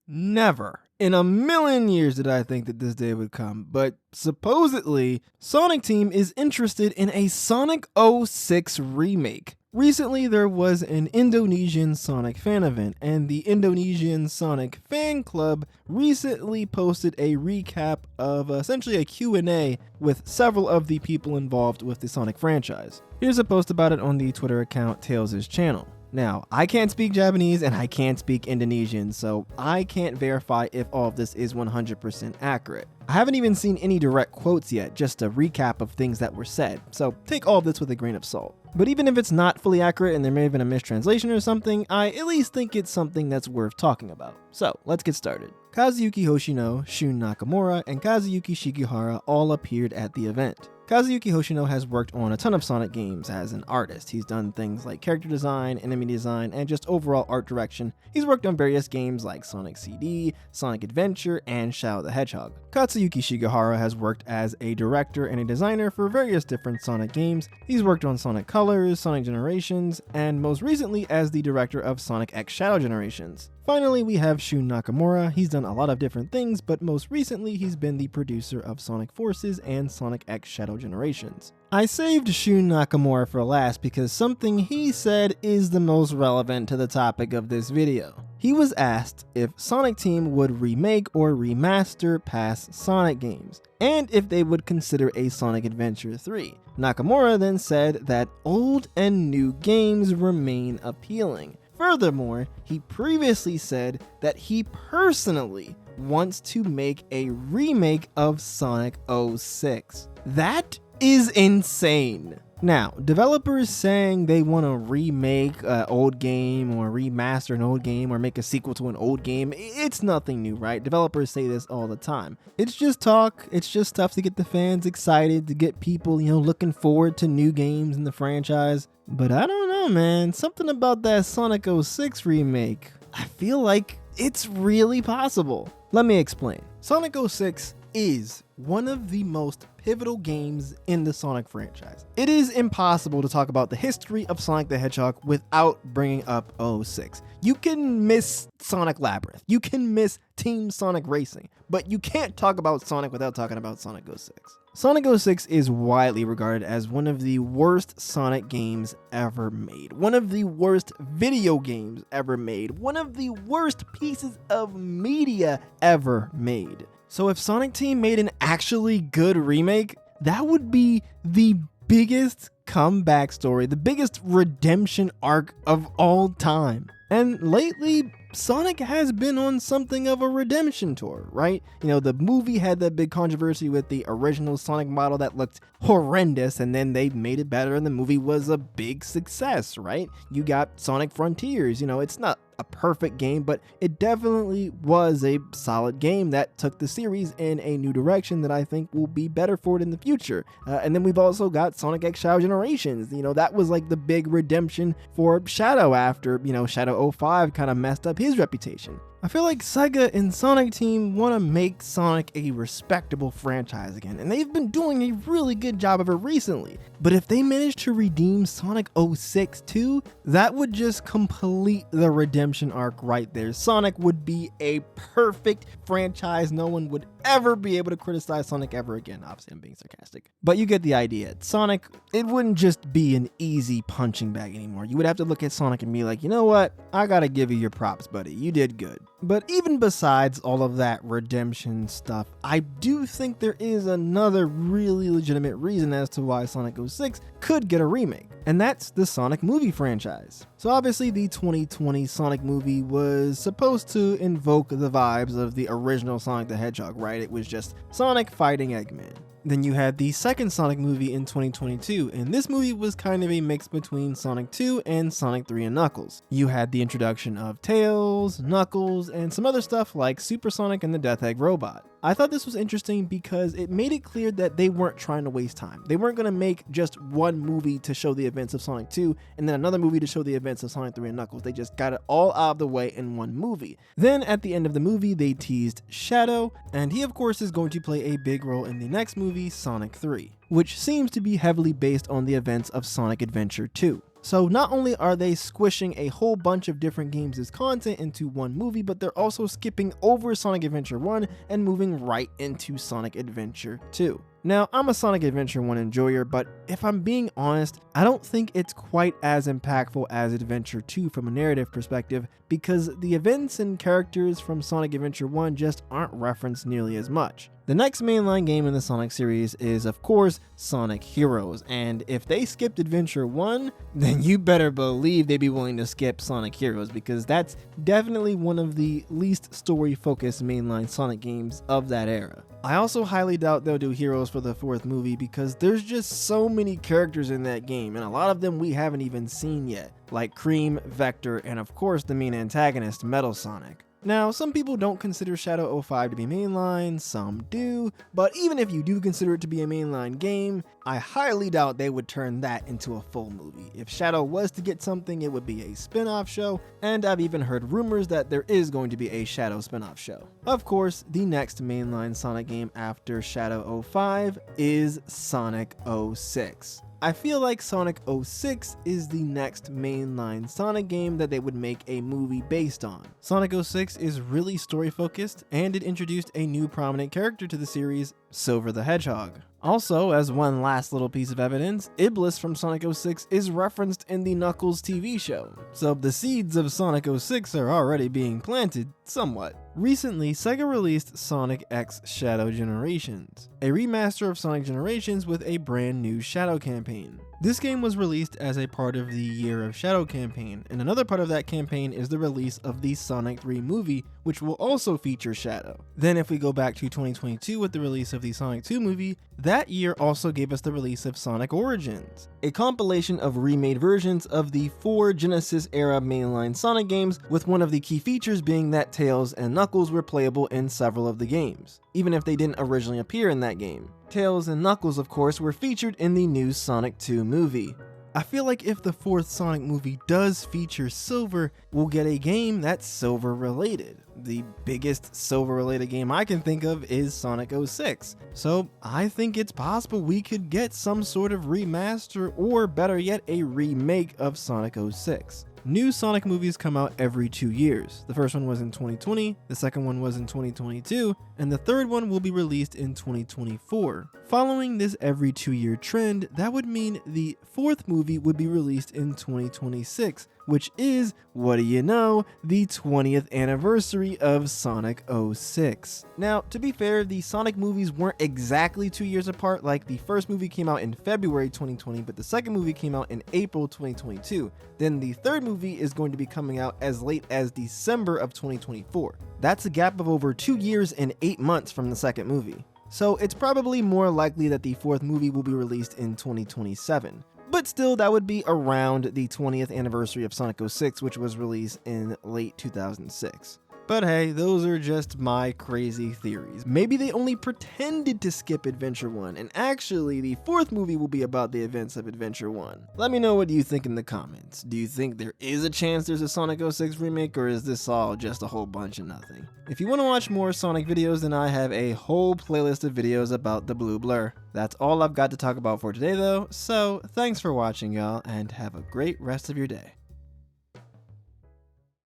Never in a million years did I think that this day would come, but supposedly, Sonic Team is interested in a Sonic 06 remake. Recently, there was an Indonesian Sonic fan event, and the Indonesian Sonic fan club recently posted a recap of essentially a Q&A with several of the people involved with the Sonic franchise. Here's a post about it on the Twitter account Tails' channel. Now, I can't speak Japanese and I can't speak Indonesian, so I can't verify if all of this is 100% accurate. I haven't even seen any direct quotes yet, just a recap of things that were said, so take all of this with a grain of salt. But even if it's not fully accurate and there may have been a mistranslation or something, I at least think it's something that's worth talking about. So, let's get started. Katsuyuki Hoshino, Shun Nakamura, and Katsuyuki Shigihara all appeared at the event. Katsuyuki Hoshino has worked on a ton of Sonic games as an artist. He's done things like character design, enemy design, and just overall art direction. He's worked on various games like Sonic CD, Sonic Adventure, and Shadow the Hedgehog. Katsuyuki Shigihara has worked as a director and a designer for various different Sonic games. He's worked on Sonic Colors, Sonic Generations, and most recently as the director of Sonic X Shadow Generations. Finally, we have Shun Nakamura. He's done a lot of different things, but most recently he's been the producer of Sonic Forces and Sonic X Shadow Generations. I saved Shun Nakamura for last because something he said is the most relevant to the topic of this video. He was asked if Sonic Team would remake or remaster past Sonic games, and if they would consider a Sonic Adventure 3. Nakamura then said that old and new games remain appealing. Furthermore, he previously said that he personally wants to make a remake of Sonic 06. That is insane. Now, developers saying they want to remake an old game or remaster an old game or make a sequel to an old game, it's nothing new, right? Developers say this all the time. It's just talk, it's just stuff to get the fans excited, to get people, looking forward to new games in the franchise. But I don't know, man, something about that Sonic 06 remake, I feel like it's really possible. Let me explain. Sonic 06 is one of the most pivotal games in the Sonic franchise. It is impossible to talk about the history of Sonic the Hedgehog without bringing up 06. You can miss Sonic Labyrinth, you can miss Team Sonic Racing, but you can't talk about Sonic without talking about Sonic 06. Sonic 06 is widely regarded as one of the worst Sonic games ever made, one of the worst video games ever made, one of the worst pieces of media ever made. So if Sonic Team made an actually good remake, that would be the biggest comeback story, the biggest redemption arc of all time. And lately, Sonic has been on something of a redemption tour, right? The movie had that big controversy with the original Sonic model that looked horrendous, and then they made it better, and the movie was a big success, right? You got Sonic Frontiers, it's not a perfect game, but it definitely was a solid game that took the series in a new direction that I think will be better for it in the future. And then we've also got Sonic X Shadow Generations. That was like the big redemption for Shadow after, Shadow 05 kind of messed up his reputation. I feel like Sega and Sonic Team want to make Sonic a respectable franchise again, and they've been doing a really good job of it recently. But if they manage to redeem Sonic 06 too, that would just complete the redemption arc right there. Sonic would be a perfect franchise. No one would ever be able to criticize Sonic ever again. Obviously, I'm being sarcastic. But you get the idea. Sonic, it wouldn't just be an easy punching bag anymore. You would have to look at Sonic and be like, you know what? I gotta give you your props, buddy. You did good. But even besides all of that redemption stuff, I do think there is another really legitimate reason as to why Sonic 06 could get a remake, and that's the Sonic movie franchise. So obviously the 2020 Sonic movie was supposed to invoke the vibes of the original Sonic the Hedgehog, right? It was just Sonic fighting Eggman. Then you had the second Sonic movie in 2022, and this movie was kind of a mix between Sonic 2 and Sonic 3 and Knuckles. You had the introduction of Tails, Knuckles, and some other stuff like Super Sonic and the Death Egg robot. I thought this was interesting because it made it clear that they weren't trying to waste time. They weren't going to make just one movie to show the events of Sonic 2 and then another movie to show the events of Sonic 3 and Knuckles. They just got it all out of the way in one movie. Then at the end of the movie, they teased Shadow, and he of course is going to play a big role in the next movie, Sonic 3, which seems to be heavily based on the events of Sonic Adventure 2. So not only are they squishing a whole bunch of different games as content into one movie, but they're also skipping over Sonic Adventure 1 and moving right into Sonic Adventure 2. Now, I'm a Sonic Adventure 1 enjoyer, but if I'm being honest, I don't think it's quite as impactful as Adventure 2 from a narrative perspective, because the events and characters from Sonic Adventure 1 just aren't referenced nearly as much. The next mainline game in the Sonic series is, of course, Sonic Heroes, and if they skipped Adventure 1, then you better believe they'd be willing to skip Sonic Heroes, because that's definitely one of the least story-focused mainline Sonic games of that era. I also highly doubt they'll do Heroes for the 4th movie, because there's just so many characters in that game, and a lot of them we haven't even seen yet, like Cream, Vector, and of course the main antagonist, Metal Sonic. Now, some people don't consider Shadow 05 to be mainline, some do, but even if you do consider it to be a mainline game, I highly doubt they would turn that into a full movie. If Shadow was to get something, it would be a spin-off show, and I've even heard rumors that there is going to be a Shadow spin-off show. Of course, the next mainline Sonic game after Shadow 05 is Sonic 06. I feel like Sonic 06 is the next mainline Sonic game that they would make a movie based on. Sonic 06 is really story focused, and it introduced a new prominent character to the series, Silver the Hedgehog. Also, as one last little piece of evidence, Iblis from Sonic 06 is referenced in the Knuckles TV show, so the seeds of Sonic 06 are already being planted, somewhat. Recently, Sega released Sonic X Shadow Generations, a remaster of Sonic Generations with a brand new Shadow campaign. This game was released as a part of the Year of Shadow campaign, and another part of that campaign is the release of the Sonic 3 movie, which will also feature Shadow. Then if we go back to 2022 with the release of the Sonic 2 movie, that year also gave us the release of Sonic Origins, a compilation of remade versions of the 4 Genesis era mainline Sonic games, with one of the key features being that Tails and Knuckles were playable in several of the games, even if they didn't originally appear in that game. Tails and Knuckles, of course, were featured in the new Sonic 2 movie. I feel like if the 4th Sonic movie does feature Silver, we'll get a game that's Silver related. The biggest Silver related game I can think of is Sonic 06. So I think it's possible we could get some sort of remaster, or better yet, a remake of Sonic 06. New Sonic movies come out every 2 years. The first one was in 2020, the second one was in 2022, and the third one will be released in 2024. Following this every 2-year trend, that would mean the 4th movie would be released in 2026, which is, what do you know, the 20th anniversary of Sonic 06. Now, to be fair, the Sonic movies weren't exactly 2 years apart. Like, the first movie came out in February 2020, but the second movie came out in April 2022. Then the third movie is going to be coming out as late as December of 2024. That's a gap of over 2 years and 8 months from the second movie. So it's probably more likely that the 4th movie will be released in 2027. But still, that would be around the 20th anniversary of Sonic 06, which was released in late 2006. But hey, those are just my crazy theories. Maybe they only pretended to skip Adventure 1, and actually the 4th movie will be about the events of Adventure 1. Let me know what you think in the comments. Do you think there is a chance there's a Sonic 06 remake, or is this all just a whole bunch of nothing? If you want to watch more Sonic videos, then I have a whole playlist of videos about the blue blur. That's all I've got to talk about for today though, so thanks for watching y'all, and have a great rest of your day.